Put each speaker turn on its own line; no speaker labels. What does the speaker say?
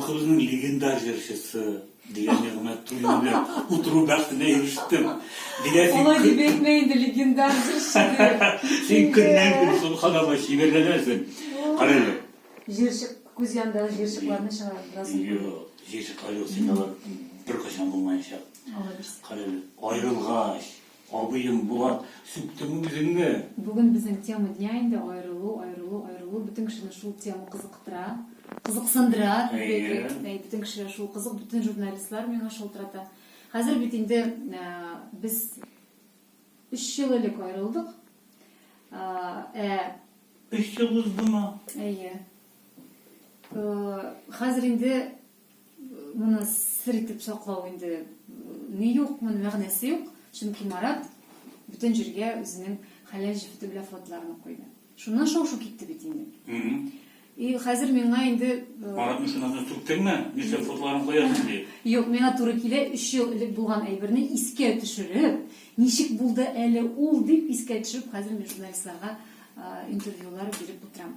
халқымыздың легендар жыршысы дегенде ғана отыру бақытына еріштім.
Олай деп айтмайды, легендар жыршы деп.
Сен күннен күн сол қадама шеберленесің. Қарайлы.
Жершік, көз яндағы жершікларны шығарасың.
Жоқ, жершік қарайлы сен алар бір қашан болмайынша. Қарайлы, айрылғаш, абайым бұған сүптің өзіңі.
Бүгін біздің тема дня енді айрылу. Бүтін кішіні шул тема қызықтыра. Қызықсындыра. Бүтін кіші шул қызық, бүтін журналистлар мен шолтырата. Қазір бетінде біз 3 жыл елік айрылдық.
3 жыл ұзды ма?
Қазір енді мұны сыр етіп соқлау енді не yok, мұның мәғнесі yok. Чүнки Марат бүтін жерге өзінің халал жіфті білі фотоларını қойды. Шунан шау-шу кетті бетінде. И қазір менға енді...
Мараттың шынасына сүрттің ме? Неше фотоларын қоясың дейді?
Yok, менға туры келе 3 жыл ілік болған әйбірні иске түшіріп, нешік болды әлі ол деп иске түшіріп, қазір мен журналистларға интервьюлар беріп отырам.